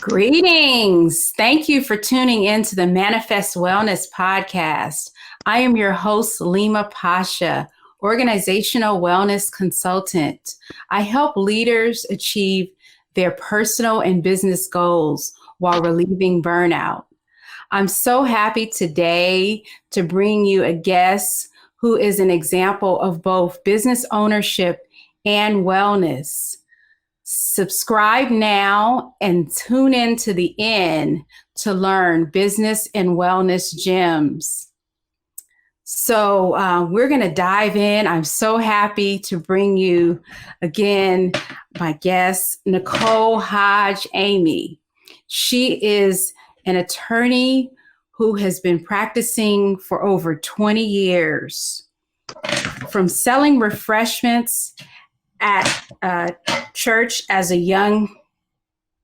Greetings. Thank you for tuning in to the Manifest Wellness podcast. I am your host, Leema Pasha, organizational wellness consultant. I help leaders achieve their personal and business goals while relieving burnout. I'm so happy today to bring you a guest who is an example of both business ownership and wellness. Subscribe now and tune in to the end to learn business and wellness gems. So we're going to dive in. I'm so happy to bring you again my guest, Nicole Hodge Amey. She is an attorney who has been practicing for over 20 years. From selling refreshments at church as a young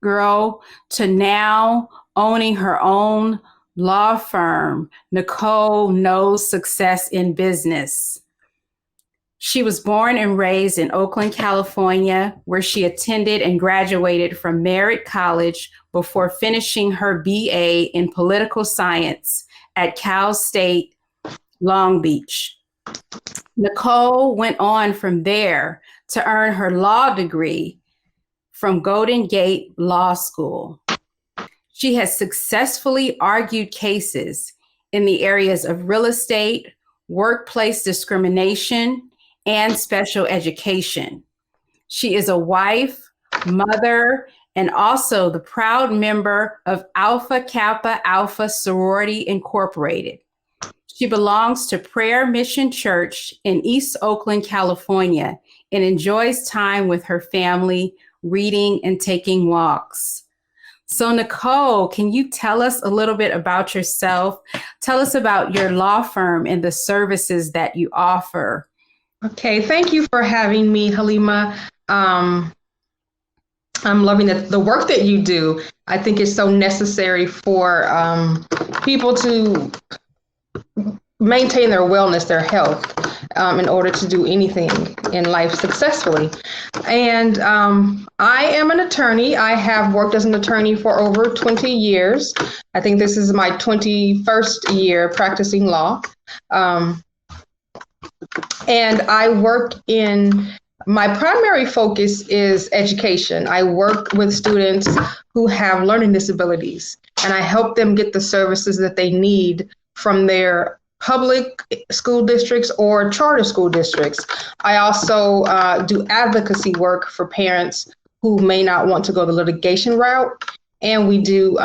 girl to now owning her own law firm, Nicole knows success in business. She was born and raised in Oakland, California, where she attended and graduated from Merritt College before finishing her BA in political science at Cal State Long Beach. Nicole went on from there to earn her law degree from Golden Gate Law School. She has successfully argued cases in the areas of real estate, workplace discrimination, and special education. She is a wife, mother, and also the proud member of Alpha Kappa Alpha Sorority Incorporated. She belongs to Prayer Mission Church in East Oakland, California, and enjoys time with her family, reading and taking walks. So Nicole, can you tell us a little bit about yourself? Tell us about your law firm and the services that you offer. Okay, thank you for having me, Halima. I'm loving the work that you do. I think it's so necessary for people to maintain their wellness, their health, in order to do anything in life successfully. And I am an attorney. I have worked as an attorney for over 20 years. I think this is my 21st year practicing law. And I work my primary focus is education. I work with students who have learning disabilities, and I help them get the services that they need from their public school districts or charter school districts. I also do advocacy work for parents who may not want to go the litigation route. And we do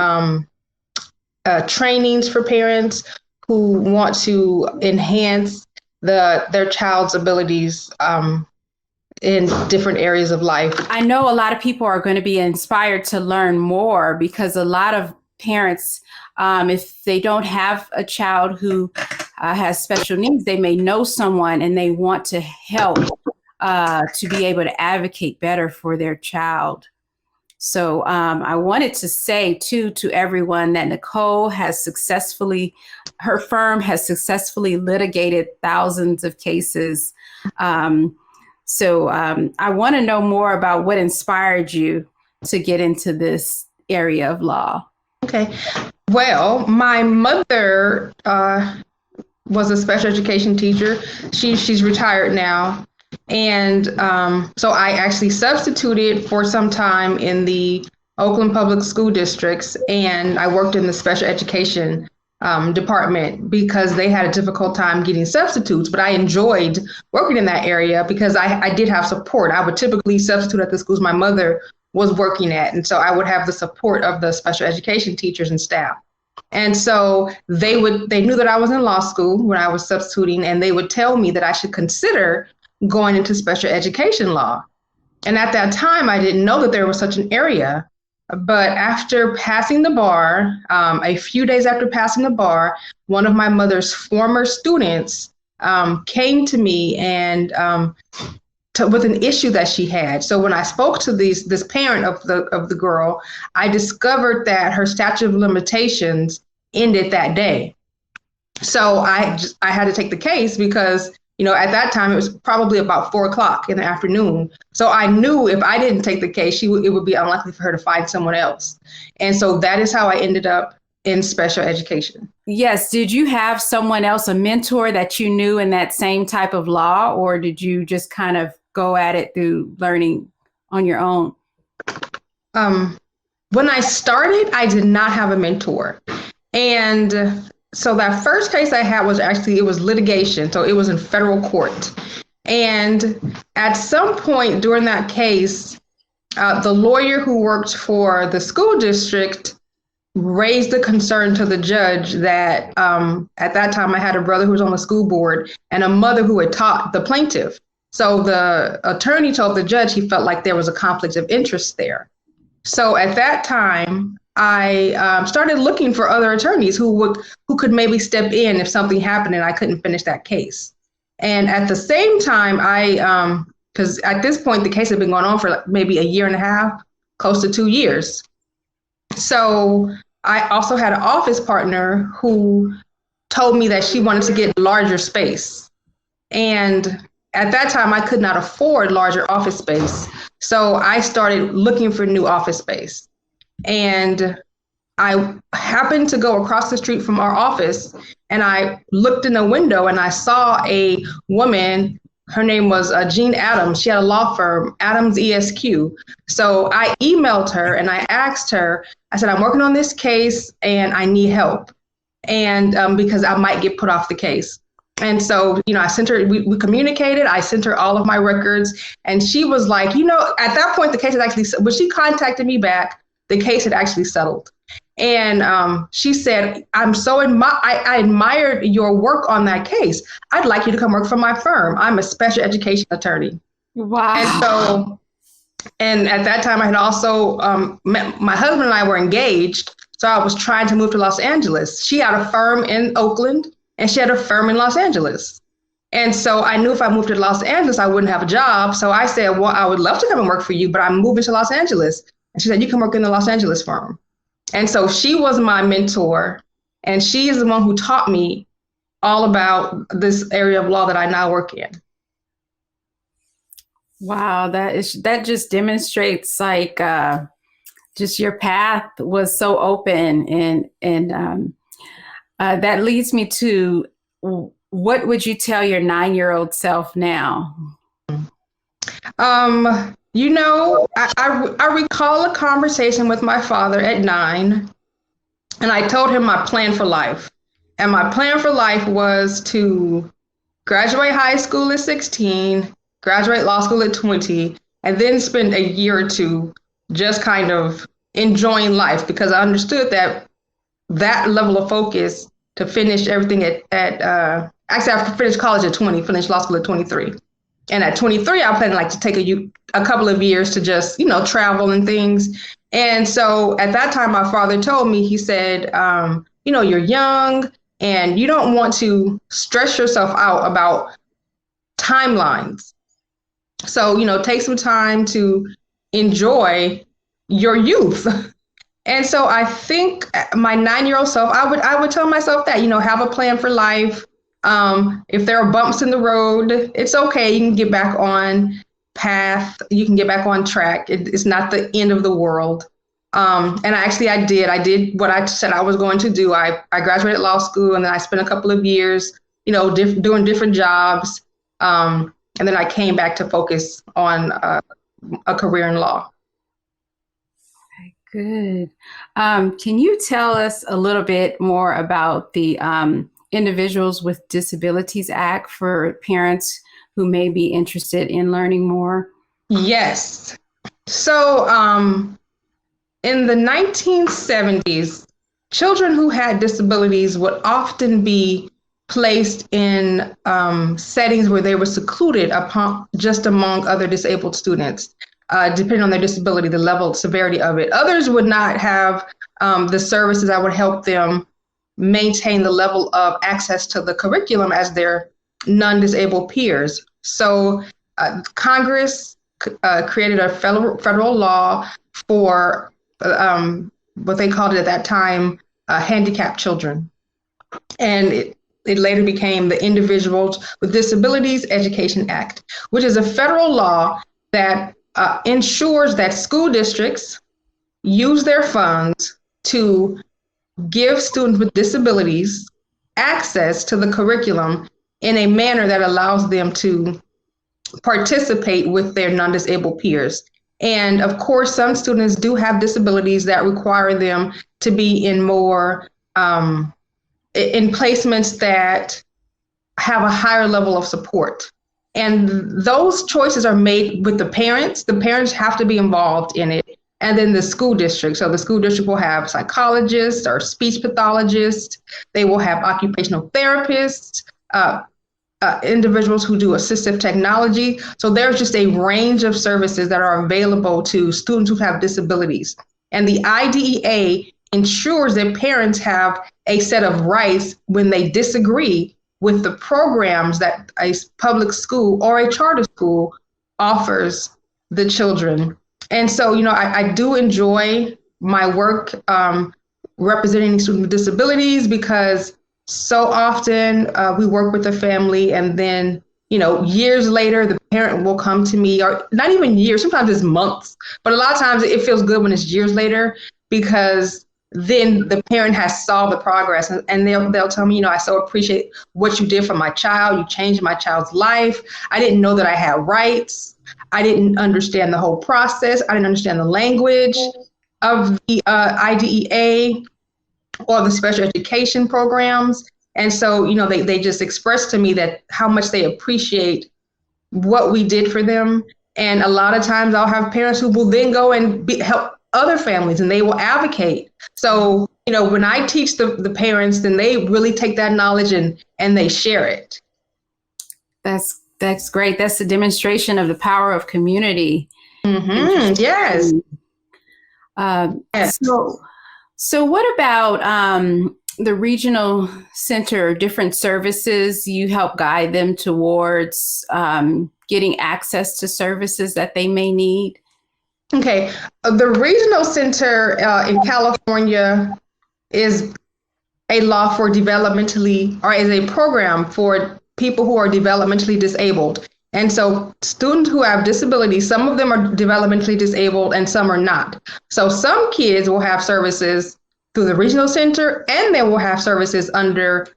trainings for parents who want to enhance their child's abilities in different areas of life. I know a lot of people are going to be inspired to learn more because a lot of parents, if they don't have a child who has special needs, they may know someone and they want to help to be able to advocate better for their child. So I wanted to say too to everyone that Nicole her firm has successfully litigated thousands of cases. So I want to know more about what inspired you to get into this area of law. Okay. Well, my mother was a special education teacher. She's retired now. And so I actually substituted for some time in the Oakland Public School Districts, and I worked in the special education department because they had a difficult time getting substitutes. But I enjoyed working in that area because I did have support. I would typically substitute at the schools my mother was working at. And so I would have the support of the special education teachers and staff. And so they knew that I was in law school when I was substituting, and they would tell me that I should consider going into special education law. And at that time, I didn't know that there was such an area. But after passing the bar, a few days after passing the bar, one of my mother's former students came to me and with an issue that she had. So when I spoke to this parent of the girl, I discovered that her statute of limitations ended that day. So I had to take the case because At that time, it was probably about 4 o'clock in the afternoon. So I knew if I didn't take the case, it would be unlikely for her to find someone else. And so that is how I ended up in special education. Yes. Did you have someone else, a mentor that you knew in that same type of law, or did you just kind of go at it through learning on your own? When I started, I did not have a mentor. And so that first case I had was it was litigation. So it was in federal court. And at some point during that case, the lawyer who worked for the school district raised the concern to the judge that at that time I had a brother who was on the school board and a mother who had taught the plaintiff. So the attorney told the judge he felt like there was a conflict of interest there. So at that time, I started looking for other attorneys who could maybe step in if something happened and I couldn't finish that case. And at the same time, because at this point, the case had been going on for maybe a year and a half, close to 2 years. So I also had an office partner who told me that she wanted to get larger space. And at that time, I could not afford larger office space. So I started looking for new office space. And I happened to go across the street from our office and I looked in the window and I saw a woman. Her name was Jean Adams. She had a law firm, Adams ESQ. So I emailed her and I asked her, I said, I'm working on this case and I need help. And because I might get put off the case. And so, I sent her, we communicated, I sent her all of my records and she was like, at that point, the case had actually, when she contacted me back, the case had actually settled. And she said, I admired your work on that case. I'd like you to come work for my firm. I'm a special education attorney. Wow. And at that time I had also, my husband and I were engaged. So I was trying to move to Los Angeles. She had a firm in Oakland and she had a firm in Los Angeles. And so I knew if I moved to Los Angeles, I wouldn't have a job. So I said, well, I would love to come and work for you, but I'm moving to Los Angeles. And she said, you can work in the Los Angeles firm. And so she was my mentor, and she is the one who taught me all about this area of law that I now work in. Wow, that just demonstrates like just your path was so open, and that leads me to what would you tell your 9-year-old self now? I recall a conversation with my father at 9, and I told him my plan for life. And my plan for life was to graduate high school at 16, graduate law school at 20, and then spend a year or two just kind of enjoying life, because I understood that level of focus to finish everything actually I finished college at 20, finished law school at 23. And at 23, I planned to take a couple of years to just, travel and things. And so at that time, my father told me, he said, you're young and you don't want to stress yourself out about timelines. So, take some time to enjoy your youth. And so I think my 9-year-old self, I would tell myself that, have a plan for life. If there are bumps in the road, it's okay. You can get back on path. You can get back on track. It's not the end of the world. And I did what I said I was going to do. I graduated law school and then I spent a couple of years, doing different jobs. And then I came back to focus on a career in law. Good. Can you tell us a little bit more about the Individuals with Disabilities Act for parents who may be interested in learning more? Yes. So in the 1970s, children who had disabilities would often be placed in settings where they were secluded among other disabled students, depending on their disability, the level of severity of it. Others would not have the services that would help them maintain the level of access to the curriculum as their non-disabled peers. So Congress created a federal law for what they called it at that time, handicapped children. And it later became the Individuals with Disabilities Education Act, which is a federal law that ensures that school districts use their funds to give students with disabilities access to the curriculum in a manner that allows them to participate with their non-disabled peers. And of course, some students do have disabilities that require them to be in more in placements that have a higher level of support. And those choices are made with the parents. The parents have to be involved in it. And then the school district. So the school district will have psychologists or speech pathologists. They will have occupational therapists, individuals who do assistive technology. So there's just a range of services that are available to students who have disabilities. And the IDEA ensures that parents have a set of rights when they disagree with the programs that a public school or a charter school offers the children. And so, I do enjoy my work representing students with disabilities, because so often we work with the family, and then, years later, the parent will come to me, or not even years, sometimes it's months, but a lot of times it feels good when it's years later, because then the parent has saw the progress, and they'll tell me, I so appreciate what you did for my child. You changed my child's life. I didn't know that I had rights. I didn't understand the whole process. I didn't understand the language of the IDEA or the special education programs. And so, they just expressed to me that how much they appreciate what we did for them. And a lot of times I'll have parents who will then go and help other families, and they will advocate. So, when I teach the parents, then they really take that knowledge and they share it. That's great. That's a demonstration of the power of community. Mm-hmm. Yes. Yes. So what about the regional center, different services? You help guide them towards getting access to services that they may need? Okay. The regional center in California is a law for developmentally, or is a program for people who are developmentally disabled. And so students who have disabilities, some of them are developmentally disabled and some are not. So some kids will have services through the regional center, and they will have services under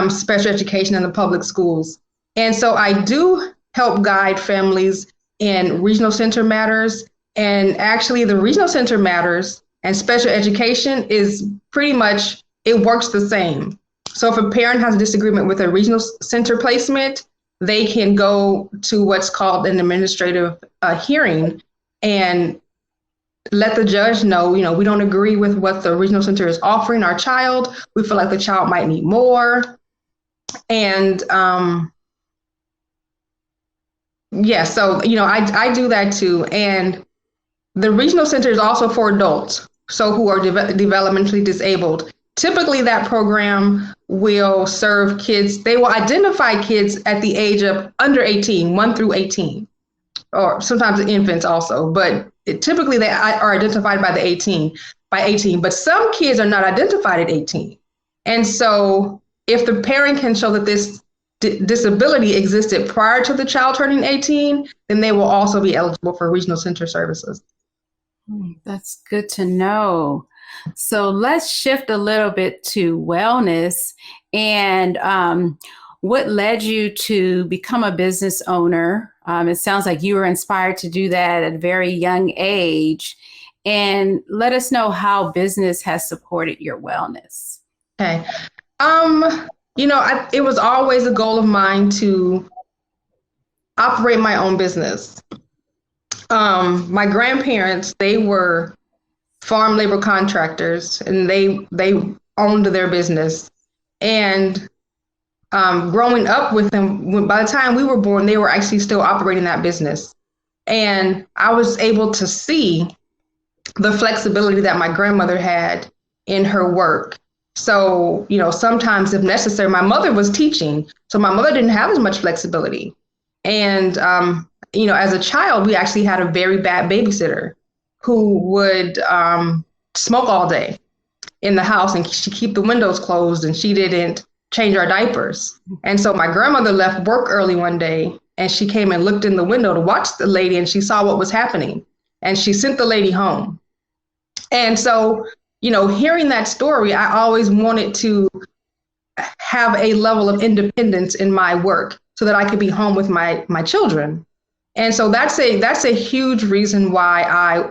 special education in the public schools. And so I do help guide families in regional center matters. And actually the regional center matters and special education is pretty much, it works the same. So if a parent has a disagreement with a regional center placement, they can go to what's called an administrative hearing and let the judge know, we don't agree with what the regional center is offering our child. We feel like the child might need more. And so, I do that too. And the regional center is also for adults, so who are developmentally disabled. Typically, that program will serve kids. They will identify kids at the age of under 18, 1 through 18, or sometimes infants also. But typically, they are identified by 18. But some kids are not identified at 18. And so if the parent can show that this disability existed prior to the child turning 18, then they will also be eligible for regional center services. That's good to know. So let's shift a little bit to wellness, and what led you to become a business owner? It sounds like you were inspired to do that at a very young age, and let us know how business has supported your wellness. Okay. It was always a goal of mine to operate my own business. My grandparents, they were farm labor contractors, and they owned their business. And growing up with them, by the time we were born, they were actually still operating that business. And I was able to see the flexibility that my grandmother had in her work. So, sometimes if necessary, my mother was teaching, so my mother didn't have as much flexibility. And, as a child, we actually had a very bad babysitter who would smoke all day in the house, and she'd keep the windows closed, and she didn't change our diapers. And so my grandmother left work early one day, and she came and looked in the window to watch the lady, and she saw what was happening, and she sent the lady home. And so, hearing that story, I always wanted to have a level of independence in my work so that I could be home with my children. And so that's a huge reason why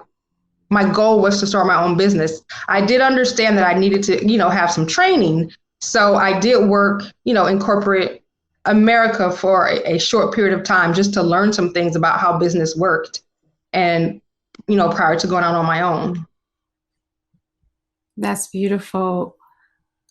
my goal was to start my own business. I did understand that I needed to, have some training. So I did work, in corporate America for a short period of time just to learn some things about how business worked, and, prior to going out on my own. That's beautiful.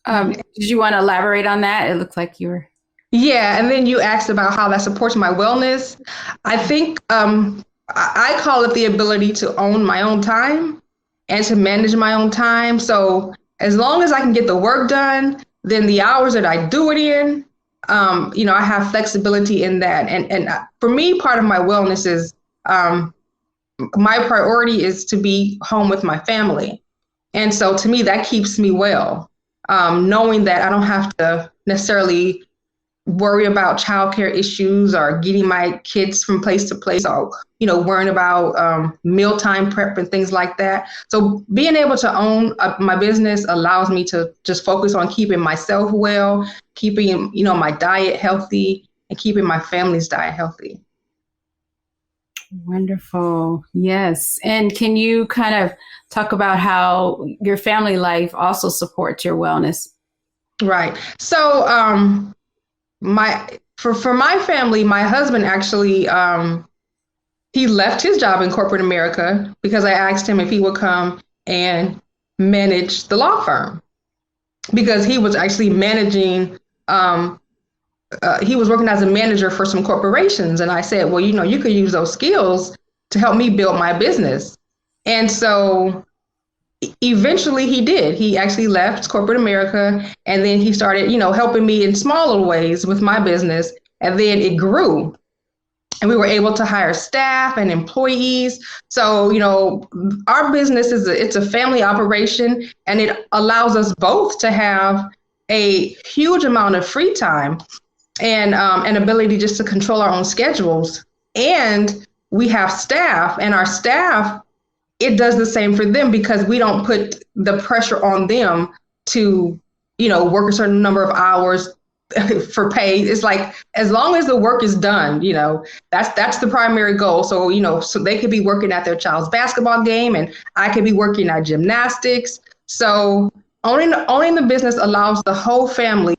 Did you want to elaborate on that? It looks like you were. Yeah, and then you asked about how that supports my wellness. I think I call it the ability to own my own time and to manage my own time. So as long as I can get the work done, then the hours that I do it in, I have flexibility in that. And for me, part of my wellness is my priority is to be home with my family. And so to me, that keeps me well, knowing that I don't have to necessarily worry about childcare issues or getting my kids from place to place, or, worrying about mealtime prep and things like that. So being able to own my business allows me to just focus on keeping myself well, keeping, my diet healthy, and keeping my family's diet healthy. Wonderful. Yes. And can you kind of talk about how your family life also supports your wellness? Right. So for my family, my husband actually he left his job in corporate America because I asked him if he would come and manage the law firm, because he was actually managing he was working as a manager for some corporations. And I said, well, you could use those skills to help me build my business. And so eventually he did. He actually left corporate America, and then he started, helping me in small little ways with my business. And then it grew, and we were able to hire staff and employees. So, our business it's a family operation, and it allows us both to have a huge amount of free time and an ability just to control our own schedules. And we have staff, and our staff, it does the same for them, because we don't put the pressure on them to, work a certain number of hours for pay. It's like, as long as the work is done, that's the primary goal. So, so they could be working at their child's basketball game, and I could be working at gymnastics. So owning the business allows the whole family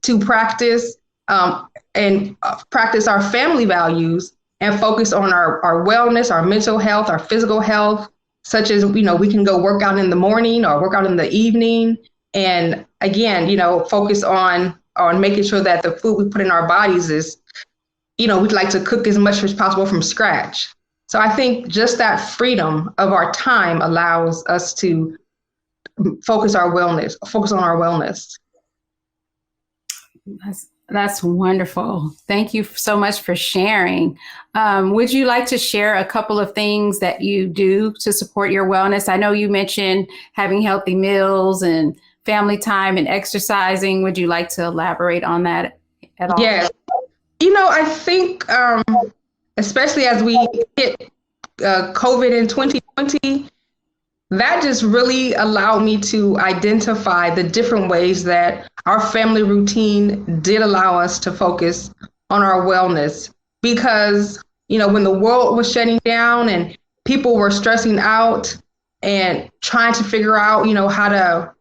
to practice practice our family values and focus on our wellness, our mental health, our physical health, such as, we can go work out in the morning or work out in the evening. And again, focus on making sure that the food we put in our bodies is, we'd like to cook as much as possible from scratch. So I think just that freedom of our time allows us to focus on our wellness. That's wonderful. Thank you so much for sharing. Would you like to share a couple of things that you do to support your wellness? I know you mentioned having healthy meals and family time and exercising. Would you like to elaborate on that at all? Yes. I think, especially as we hit COVID in 2020, that just really allowed me to identify the different ways that our family routine did allow us to focus on our wellness. Because, when the world was shutting down and people were stressing out and trying to figure out,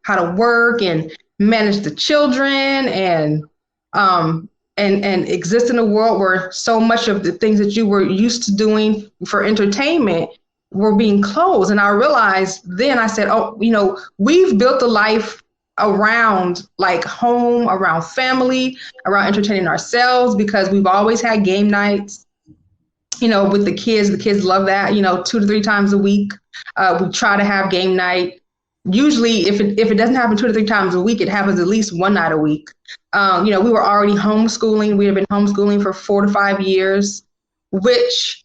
how to work and manage the children and exist in a world where so much of the things that you were used to doing for entertainment were being closed. And I realized then, I said, we've built a life around like home, around family, around entertaining ourselves, because we've always had game nights, with the kids. The kids love that, 2 to 3 times a week. We try to have game night. Usually if it doesn't happen 2 to 3 times a week, it happens at least one night a week. We were already homeschooling. We had been homeschooling for 4 to 5 years, which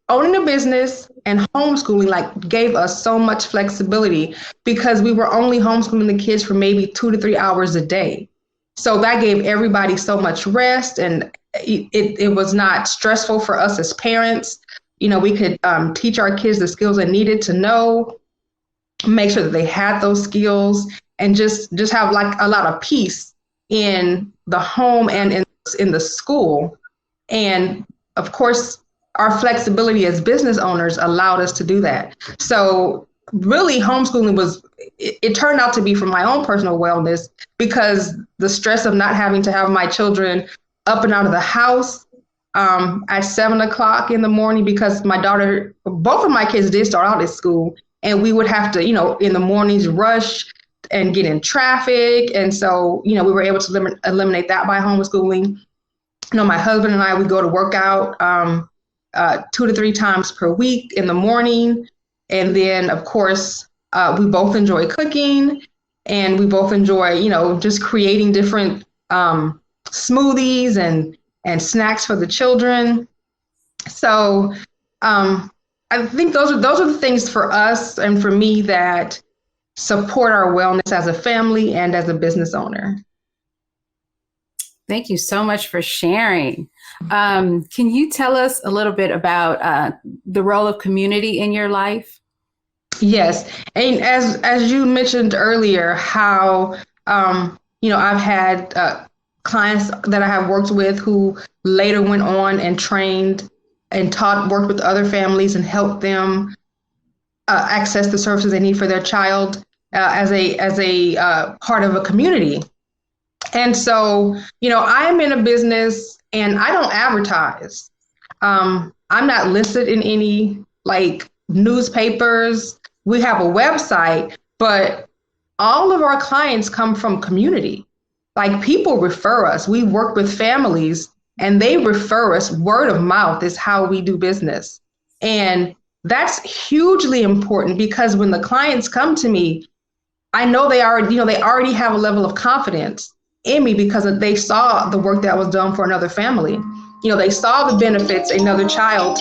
owning a business and homeschooling like gave us so much flexibility because we were only homeschooling the kids for maybe 2 to 3 hours a day. So that gave everybody so much rest, and it was not stressful for us as parents. We could teach our kids the skills they needed to know, make sure that they had those skills, and just have like a lot of peace in the home and in the school. And of course, our flexibility as business owners allowed us to do that. So really homeschooling it turned out to be for my own personal wellness, because the stress of not having to have my children up and out of the house at 7 o'clock in the morning, because both of my kids did start out at school, and we would have to, in the mornings rush and get in traffic. And so, we were able to eliminate that by homeschooling. My husband and I, we go to work out 2 to 3 times per week in the morning. And then, of course, we both enjoy cooking, and we both enjoy, just creating different smoothies and snacks for the children. So I think those are the things for us and for me that support our wellness as a family and as a business owner. Thank you so much for sharing. Can you tell us a little bit about the role of community in your life? Yes, and as you mentioned earlier, how I've had clients that I have worked with who later went on and trained and worked with other families and helped them access the services they need for their child as a part of a community. And so, I'm in a business and I don't advertise. I'm not listed in any like newspapers. We have a website, but all of our clients come from community. Like, people refer us. We work with families and they refer us. Word of mouth is how we do business. And that's hugely important, because when the clients come to me, I know they already have a level of confidence in me because they saw the work that was done for another family. They saw the benefits another child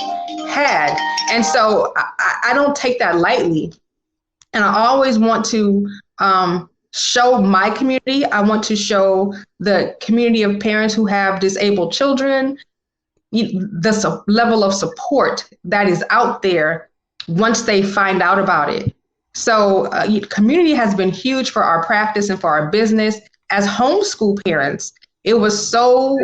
had. And so I don't take that lightly. And I always want to show my community. I want to show the community of parents who have disabled children the level of support that is out there once they find out about it. So community has been huge for our practice and for our business. As homeschool parents, it was so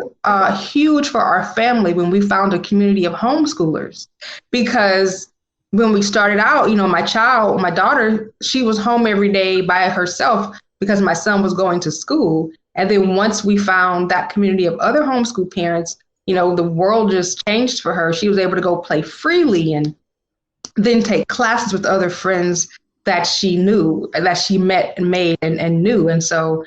huge for our family when we found a community of homeschoolers, because when we started out, my daughter, she was home every day by herself because my son was going to school. And then once we found that community of other homeschool parents, the world just changed for her. She was able to go play freely and then take classes with other friends that she knew, that she met and made and knew. And so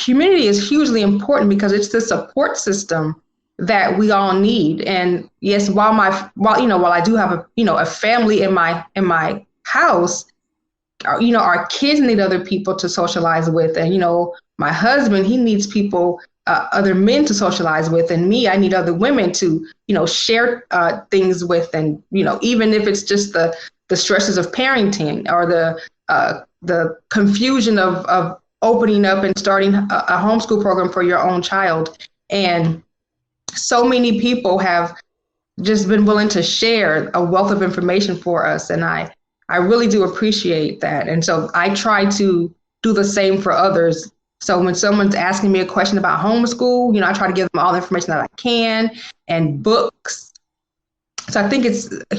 community is hugely important because it's the support system that we all need. And yes, while I do have a family in my house, our kids need other people to socialize with. And, my husband, he needs people, other men to socialize with. And me, I need other women to, share things with. And, even if it's just the stresses of parenting or the confusion of opening up and starting a homeschool program for your own child. And so many people have just been willing to share a wealth of information for us. And I really do appreciate that. And so I try to do the same for others. So when someone's asking me a question about homeschool, I try to give them all the information that I can, and books. So I think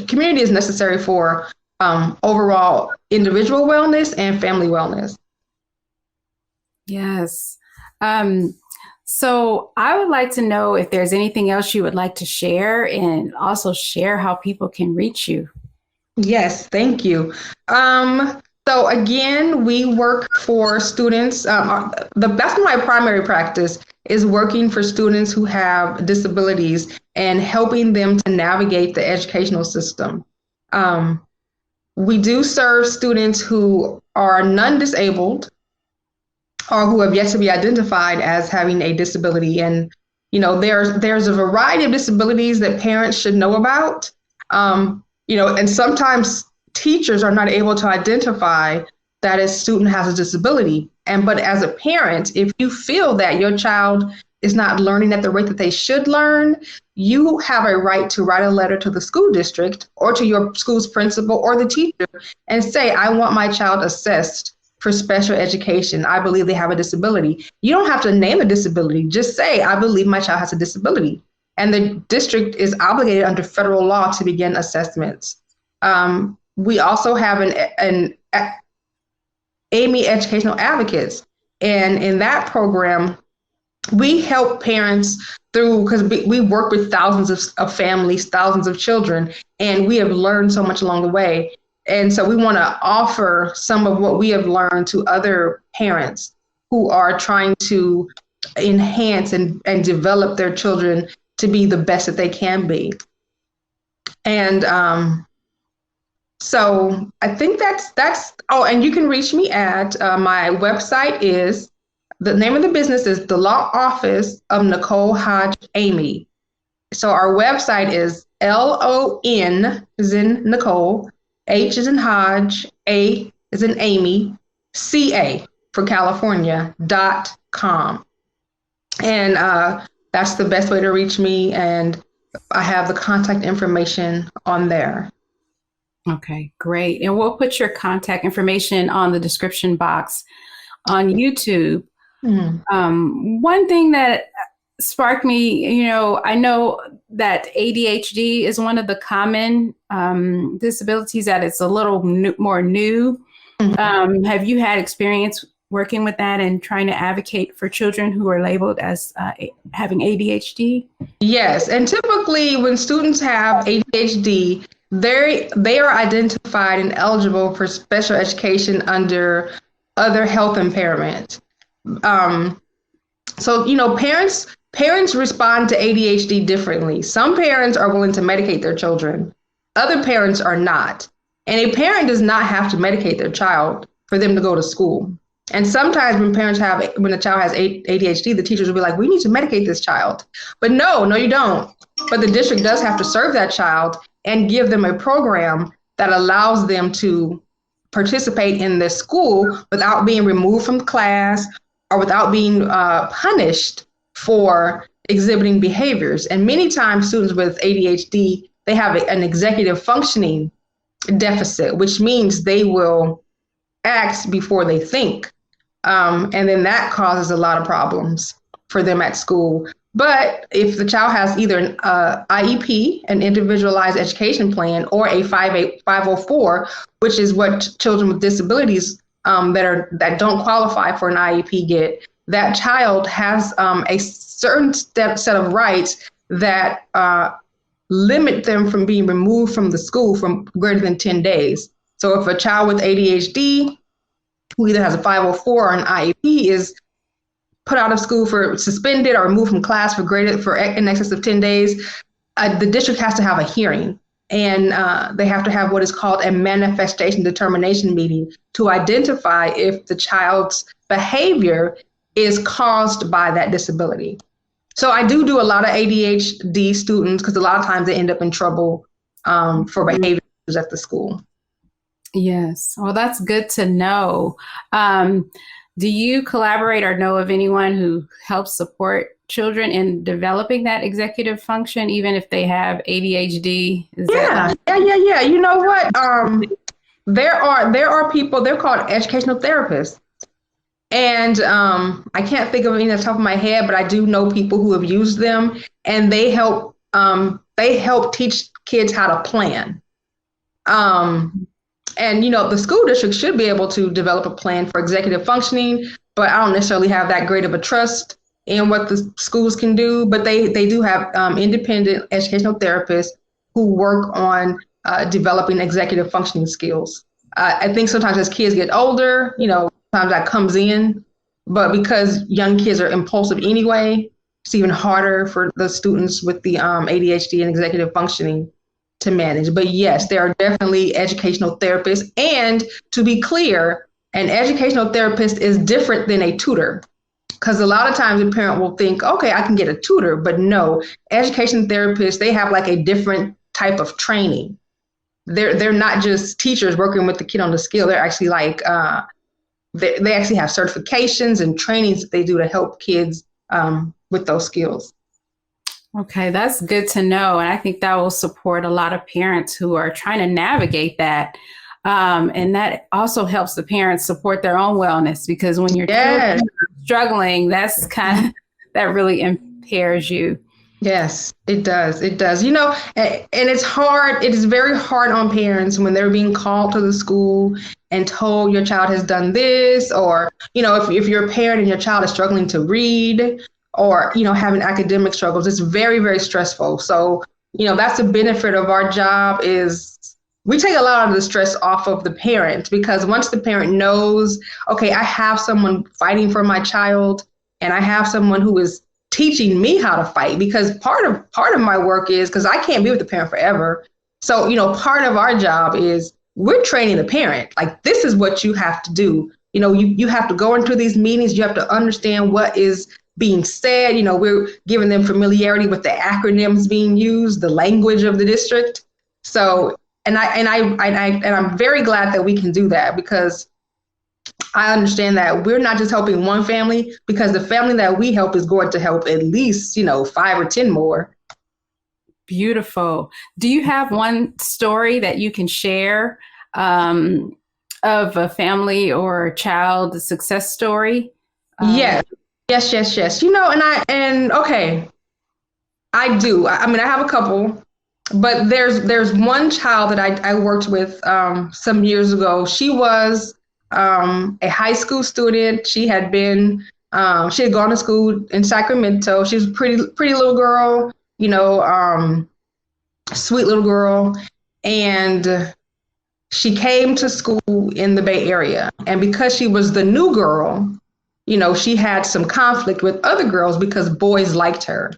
community is necessary for overall individual wellness and family wellness. Yes. So I would like to know if there's anything else you would like to share, and also share how people can reach you. Yes, thank you. So again, we work for students. That's my primary practice, is working for students who have disabilities and helping them to navigate the educational system. We do serve students who are non-disabled or who have yet to be identified as having a disability. And, there's a variety of disabilities that parents should know about. And sometimes teachers are not able to identify that a student has a disability. But as a parent, if you feel that your child is not learning at the rate that they should learn, you have a right to write a letter to the school district or to your school's principal or the teacher and say, I want my child assessed for special education. I believe they have a disability. You don't have to name a disability. Just say, I believe my child has a disability. And the district is obligated under federal law to begin assessments. We also have an Amey Educational Advocates. And in that program, we help parents through, because we work with thousands of families, thousands of children, and we have learned so much along the way. And so we want to offer some of what we have learned to other parents who are trying to enhance and develop their children to be the best that they can be. And so I think that's, and you can reach me at my website is, the name of the business is the Law Office of Nicole Hodge Amey. So our website is LON as in Nicole, H as in Hodge, A as in Amy, CA for California.com. And that's the best way to reach me. And I have the contact information on there. Okay, great. And we'll put your contact information on the description box on YouTube. One thing that sparked me, I know that ADHD is one of the common disabilities that it's a little more new. Have you had experience working with that and trying to advocate for children who are labeled as having ADHD? Yes. And typically when students have ADHD, they are identified and eligible for special education under other health impairment. So parents respond to ADHD differently. Some parents are willing to medicate their children. Other parents are not. And a parent does not have to medicate their child for them to go to school. And sometimes when the child has ADHD, the teachers will be like, we need to medicate this child. But no, you don't. But the district does have to serve that child and give them a program that allows them to participate in the school without being removed from class or without being punished for exhibiting behaviors. And many times students with ADHD, they have an executive functioning deficit, which means they will act before they think. And then that causes a lot of problems for them at school. But if the child has either an IEP, an individualized education plan, or a 504, which is what children with disabilities that don't qualify for an IEP get, that child has a certain set of rights that limit them from being removed from the school from greater than 10 days. So if a child with ADHD who either has a 504 or an IEP is put out of school for suspended or removed from class for in excess of 10 days, the district has to have a hearing. And they have to have what is called a manifestation determination meeting to identify if the child's behavior is caused by that disability. So I do a lot of ADHD students because a lot of times they end up in trouble for behaviors at the school. Yes. Well, that's good to know. Do you collaborate or know of anyone who helps support children in developing that executive function, even if they have ADHD? Yeah. You know what? There are people, they're called educational therapists. And I can't think of any off the top of my head, but I do know people who have used them, and they help teach kids how to plan. And, the school district should be able to develop a plan for executive functioning, but I don't necessarily have that great of a trust in what the schools can do. But they do have independent educational therapists who work on developing executive functioning skills. I think sometimes as kids get older, sometimes that comes in, but because young kids are impulsive anyway, it's even harder for the students with the ADHD and executive functioning to manage. But yes, there are definitely educational therapists. And to be clear, an educational therapist is different than a tutor, because a lot of times a parent will think, okay, I can get a tutor, but no, education therapists, they have like a different type of training. They're not just teachers working with the kid on the skill. They're actually like they actually have certifications and trainings that they do to help kids with those skills. Okay, that's good to know. And I think that will support a lot of parents who are trying to navigate that. And that also helps the parents support their own wellness, because when you're struggling, that's that really impairs you. Yes, it does. It does. And it's hard. It is very hard on parents when they're being called to the school and told your child has done this, or, if you're a parent and your child is struggling to read, or, having academic struggles, it's very, very stressful. So, that's the benefit of our job, is we take a lot of the stress off of the parent, because once the parent knows, okay, I have someone fighting for my child, and I have someone who is teaching me how to fight, because part of my work is, because I can't be with the parent forever. So, part of our job is we're training the parent. Like, this is what you have to do. You have to go into these meetings. You have to understand what is being said. We're giving them familiarity with the acronyms being used, the language of the district. So, and I'm very glad that we can do that, because I understand that we're not just helping one family, because the family that we help is going to help at least, 5 or 10 more. Beautiful. Do you have one story that you can share of a family or a child success story? Yes. Okay, I do. I mean, I have a couple, but there's one child that I worked with some years ago. She was a high school student. She had gone to school in Sacramento. She was a pretty little girl, sweet little girl. And she came to school in the Bay Area. And because she was the new girl, she had some conflict with other girls because boys liked her.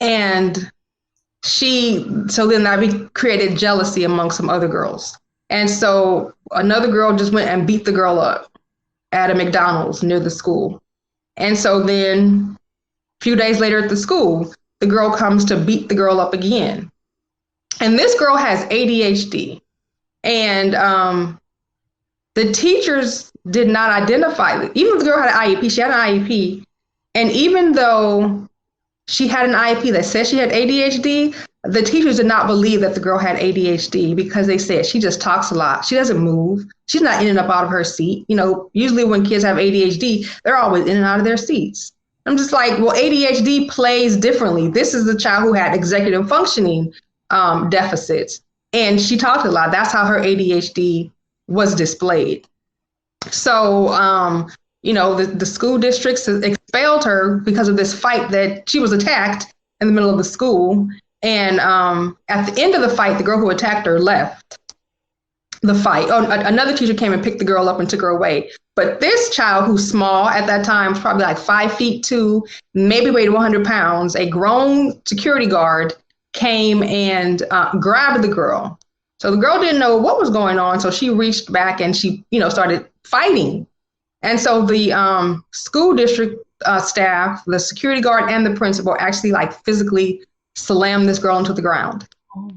And so then that created jealousy among some other girls. And so another girl just went and beat the girl up at a McDonald's near the school. And so then a few days later at the school, the girl comes to beat the girl up again. And this girl has ADHD. And the teachers did not identify it. Even if the girl had an IEP, she had an IEP. And even though she had an IEP that said she had ADHD, the teachers did not believe that the girl had ADHD, because they said she just talks a lot. She doesn't move. She's not in and up out of her seat. Usually when kids have ADHD, they're always in and out of their seats. I'm just like, well, ADHD plays differently. This is the child who had executive functioning deficits, and she talked a lot. That's how her ADHD was displayed. So, the school districts expelled her because of this fight that she was attacked in the middle of the school. And at the end of the fight, the girl who attacked her left the fight. Oh, another teacher came and picked the girl up and took her away. But this child, who's small at that time, was probably like 5'2", maybe weighed 100 pounds, a grown security guard came and grabbed the girl. So the girl didn't know what was going on. So she reached back and she, started fighting. And so the school district staff, the security guard and the principal actually physically slammed this girl into the ground. Oh.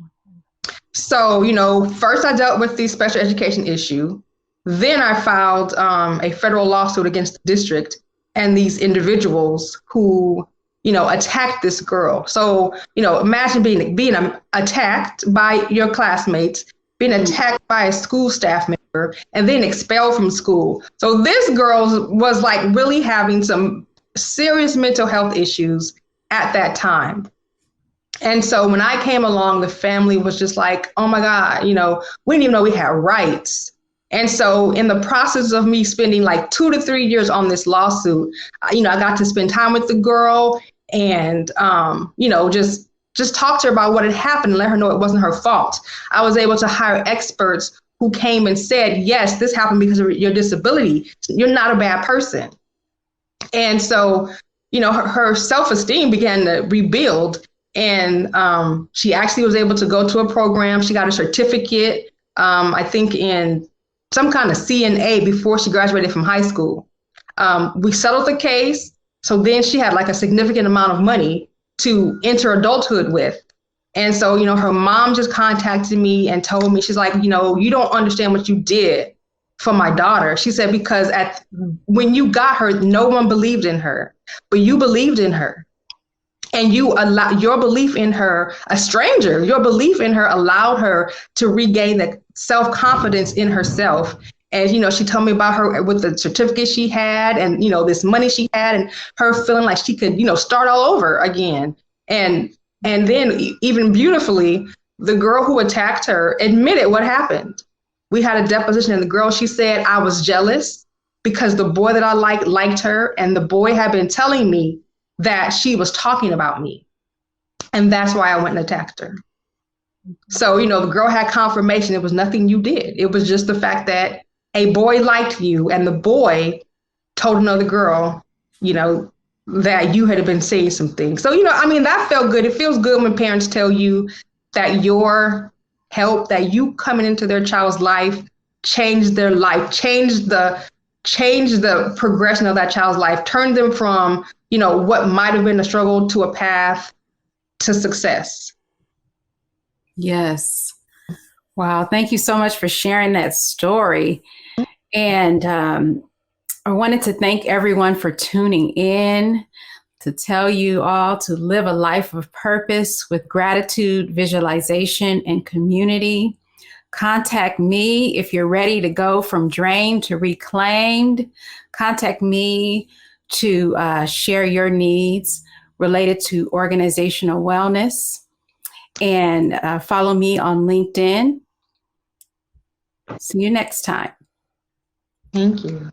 So, first I dealt with the special education issue. Then I filed a federal lawsuit against the district and these individuals who, attacked this girl. So, imagine being attacked by your classmates, being attacked by a school staff member, and then expelled from school. So this girl was really having some serious mental health issues at that time. And so when I came along, the family was just like, oh my God, we didn't even know we had rights. And so in the process of me spending 2 to 3 years on this lawsuit, I got to spend time with the girl and, just talk to her about what had happened and let her know it wasn't her fault. I was able to hire experts who came and said, yes, this happened because of your disability. You're not a bad person. And so, her self-esteem began to rebuild. And she actually was able to go to a program. She got a certificate, I think in some kind of CNA before she graduated from high school. We settled the case. So then she had a significant amount of money to enter adulthood with. And so, her mom just contacted me and told me, she's like, you don't understand what you did for my daughter. She said, because when you got her, no one believed in her, but you believed in her. And you allow your belief in her, a stranger, your belief in her allowed her to regain the self-confidence in herself. And, she told me about her with the certificate she had and, this money she had and her feeling like she could, start all over again. And then even beautifully, the girl who attacked her admitted what happened. We had a deposition and the girl, she said, I was jealous because the boy that I liked her, and the boy had been telling me that she was talking about me. And that's why I went and attacked her. So, the girl had confirmation. It was nothing you did. It was just the fact that a boy liked you and the boy told another girl, that you had been saying some things. So, that felt good. It feels good when parents tell you that your help, that you coming into their child's life, changed their life, changed the progression of that child's life, turned them from, what might have been a struggle to a path to success. Yes. Wow. Thank you so much for sharing that story. And I wanted to thank everyone for tuning in, to tell you all to live a life of purpose with gratitude, visualization, and community. Contact me if you're ready to go from drained to reclaimed. Contact me to share your needs related to organizational wellness. And follow me on LinkedIn. See you next time. Thank you.